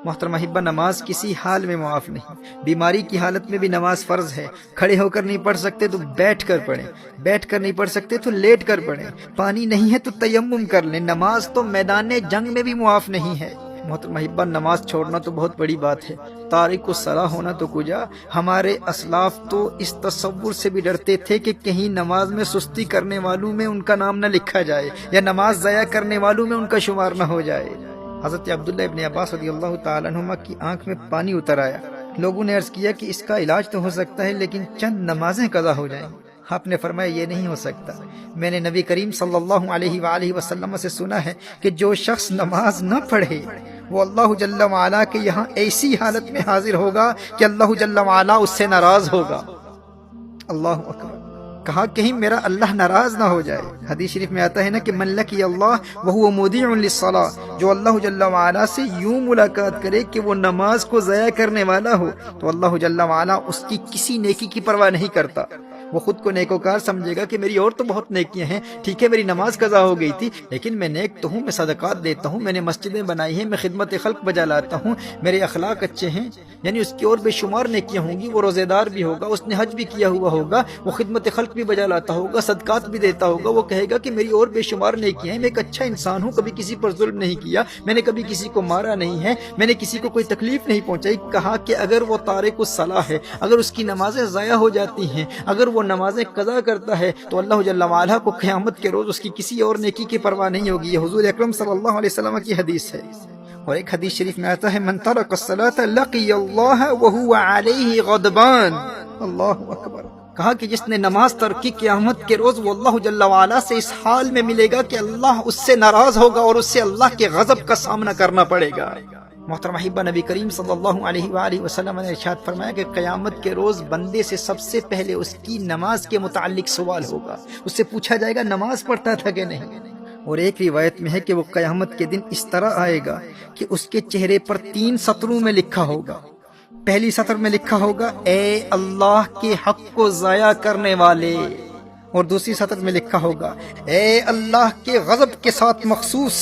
محترم احبہ، نماز کسی حال میں معاف نہیں۔ بیماری کی حالت میں بھی نماز فرض ہے۔ کھڑے ہو کر نہیں پڑھ سکتے تو بیٹھ کر پڑھیں، بیٹھ کر نہیں پڑھ سکتے تو لیٹ کر پڑھیں، پانی نہیں ہے تو تیمم کر لیں۔ نماز تو میدان جنگ میں بھی معاف نہیں ہے۔ محترم احبہ، نماز چھوڑنا تو بہت بڑی بات ہے، تارک الصلاۃ ہونا تو کجا۔ ہمارے اسلاف تو اس تصور سے بھی ڈرتے تھے کہ کہیں نماز میں سستی کرنے والوں میں ان کا نام نہ لکھا جائے، یا نماز ضائع کرنے والوں میں ان کا شمار نہ ہو جائے۔ حضرت عبداللہ ابن عباس رضی اللہ تعالیٰ عنہما کی آنکھ میں پانی اتر آیا۔ لوگوں نے عرض کیا کہ اس کا علاج تو ہو سکتا ہے، لیکن چند نمازیں قضا ہو جائیں۔ آپ نے فرمایا یہ نہیں ہو سکتا، میں نے نبی کریم صلی اللہ علیہ وآلہ وسلم سے سنا ہے کہ جو شخص نماز نہ پڑھے وہ اللہ جل وعلا کے یہاں ایسی حالت میں حاضر ہوگا کہ اللہ جل وعلا اس سے ناراض ہوگا۔ اللہ اکبر! کہا کہیں میرا اللہ ناراض نہ ہو جائے۔ حدیث شریف میں آتا ہے نا کہ من لقی اللہ وہو مودع للصلاۃ، جو اللہ جل وعلا سے یوں ملاقات کرے کہ وہ نماز کو ضائع کرنے والا ہو تو اللہ جل وعلا اس کی کسی نیکی کی پرواہ نہیں کرتا۔ وہ خود کو نیکوکار سمجھے گا کہ میری اور تو بہت نیکیاں ہیں، ٹھیک ہے میری نماز قضا ہو گئی تھی لیکن میں نیک تو ہوں، میں صدقات دیتا ہوں، میں نے مسجدیں بنائی ہیں، میں خدمت خلق بجا لاتا ہوں، میرے اخلاق اچھے ہیں، یعنی اس کی اور بے شمار نیکیاں ہوں گی۔ وہ روزے دار بھی ہوگا، اس نے حج بھی کیا ہوا ہوگا، وہ خدمت خلق بھی بجا لاتا ہوگا، صدقات بھی دیتا ہوگا۔ وہ کہے گا کہ میری اور بے شمار نیکیاں ہیں، میں ایک اچھا انسان ہوں، کبھی کسی پر ظلم نہیں کیا، میں نے کبھی کسی کو مارا نہیں ہے، میں نے کسی کو کوئی تکلیف نہیں پہنچائی۔ کہا کہ اگر وہ تارک الصلاۃ ہے، اگر اس کی نمازیں ضائع ہو جاتی ہیں، اگر وہ نمازیں قضا کرتا ہے تو اللہ جل وعلا کو قیامت کے روز اس کی کسی اور نیکی کی پرواہ نہیں ہوگی۔ یہ حضور اکرم صلی اللہ علیہ وسلم کی حدیث ہے۔ اور ایک حدیث شریف میں آتا ہے من ترک الصلاۃ لقی اللہ وہو علیہ غضبان۔ اللہ اکبر! کہا کہ جس نے نماز ترک کی قیامت کے روز وہ اللہ جل وعلا سے اس حال میں ملے گا کہ اللہ اس سے ناراض ہوگا اور اس سے اللہ کے غضب کا سامنا کرنا پڑے گا۔ محترم احبہ، نبی کریم صلی اللہ علیہ وآلہ وسلم نے ارشاد فرمایا کہ قیامت کے روز بندے سے سب سے پہلے اس کی نماز کے متعلق سوال ہوگا۔ اس سے پوچھا جائے گا نماز پڑھتا تھا کہ نہیں۔ اور ایک روایت میں ہے کہ وہ قیامت کے دن اس طرح آئے گا کہ اس کے چہرے پر 3 سطروں میں لکھا ہوگا۔ پہلی سطر میں لکھا ہوگا اے اللہ کے حق کو ضائع کرنے والے، اور دوسری سطر میں لکھا ہوگا اے اللہ کے غضب کے ساتھ مخصوص،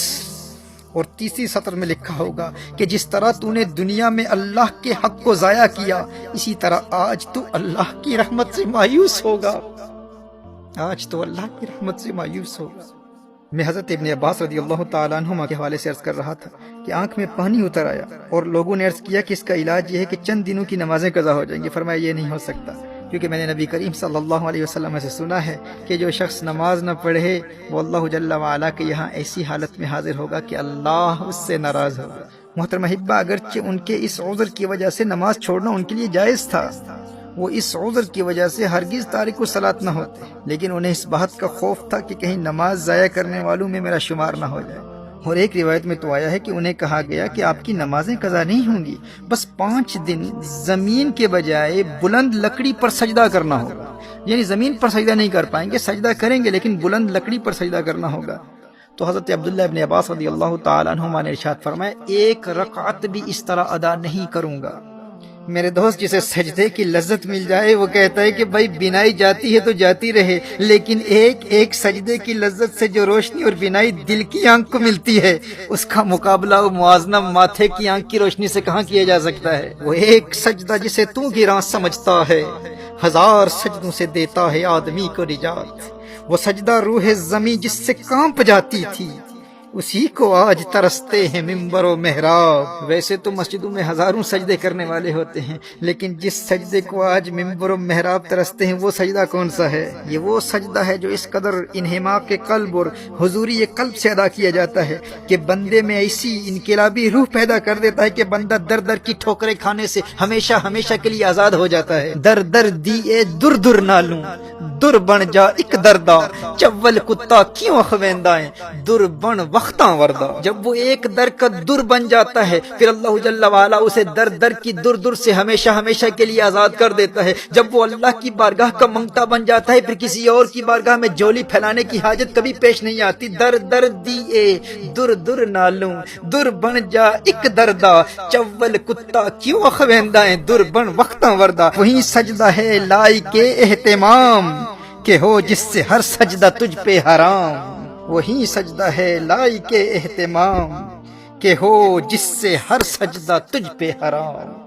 اور تیسری سطر میں لکھا ہوگا کہ جس طرح تو نے دنیا میں اللہ کے حق کو ضائع کیا اسی طرح آج تو اللہ کی رحمت سے مایوس ہوگا، آج تو اللہ کی رحمت سے مایوس ہوگا۔ میں حضرت ابن عباس رضی اللہ تعالیٰ عنہما کے حوالے سے عرض کر رہا تھا کہ آنکھ میں پانی اتر آیا اور لوگوں نے عرض کیا کہ اس کا علاج یہ ہے کہ چند دنوں کی نمازیں قضا ہو جائیں گی۔ فرمایا یہ نہیں ہو سکتا، کیونکہ میں نے نبی کریم صلی اللہ علیہ وسلم سے سنا ہے کہ جو شخص نماز نہ پڑھے وہ اللہ جل وعلا کے یہاں ایسی حالت میں حاضر ہوگا کہ اللہ اس سے ناراض ہوگا۔ محترم احبہ، اگرچہ ان کے اس عذر کی وجہ سے نماز چھوڑنا ان کے لیے جائز تھا، وہ اس عذر کی وجہ سے ہرگز تارک الصلاۃ نہ ہوتے، لیکن انہیں اس بات کا خوف تھا کہ کہیں نماز ضائع کرنے والوں میں میرا شمار نہ ہو جائے۔ اور ایک روایت میں تو آیا ہے کہ انہیں کہا گیا کہ آپ کی نمازیں قضا نہیں ہوں گی، بس 5 دن زمین کے بجائے بلند لکڑی پر سجدہ کرنا ہوگا، یعنی زمین پر سجدہ نہیں کر پائیں گے، سجدہ کریں گے لیکن بلند لکڑی پر سجدہ کرنا ہوگا۔ تو حضرت عبداللہ ابن عباس رضی اللہ تعالیٰ عنہما نے ارشاد فرمایا 1 رکعت بھی اس طرح ادا نہیں کروں گا۔ میرے دوست، جسے سجدے کی لذت مل جائے وہ کہتا ہے کہ بھائی بینائی جاتی ہے تو جاتی رہے، لیکن ایک سجدے کی لذت سے جو روشنی اور بینائی دل کی آنکھ کو ملتی ہے اس کا مقابلہ و موازنہ ماتھے کی آنکھ کی روشنی سے کہاں کیا جا سکتا ہے۔ وہ ایک سجدہ جسے تو گراں سمجھتا ہے 1000 سجدوں سے دیتا ہے آدمی کو نجات۔ وہ سجدہ روح زمیں جس سے کانپ جاتی تھی اسی کو آج ترستے ہیں ممبر و محراب۔ ویسے تو مسجدوں میں ہزاروں سجدے کرنے والے ہوتے ہیں، لیکن جس سجدے کو آج ممبر و محراب ترستے ہیں وہ سجدہ کون سا ہے؟ یہ وہ سجدہ ہے جو اس قدر انہماک قلب اور حضوری قلب سے ادا کیا جاتا ہے کہ بندے میں ایسی انقلابی روح پیدا کر دیتا ہے کہ بندہ در در کی ٹھوکریں کھانے سے ہمیشہ ہمیشہ کے لیے آزاد ہو جاتا ہے۔ در در دیے در در نالوں در بن جا ایک دردا، چول کتا کیوں اخویندائیں در بن وقتاں وردہ۔ جب وہ ایک در کا در بن جاتا ہے پھر اللہ جل وعلا اسے در در کی در در سے ہمیشہ ہمیشہ کے لیے آزاد کر دیتا ہے۔ جب وہ اللہ کی بارگاہ کا منگتا بن جاتا ہے پھر کسی اور کی بارگاہ میں جولی پھیلانے کی حاجت کبھی پیش نہیں آتی۔ در در دیے در در نالوں در بن جا ایک دردا، چول کتا کیوں اخویندائیں در بن وقتاں وردہ۔ وہی سجدہ ہے لائق اہتمام کہ ہو جس سے ہر سجدہ تجھ پہ حرام۔ وہی سجدہ ہے لائق اہتمام کہ ہو جس سے ہر سجدہ تجھ پہ حرام۔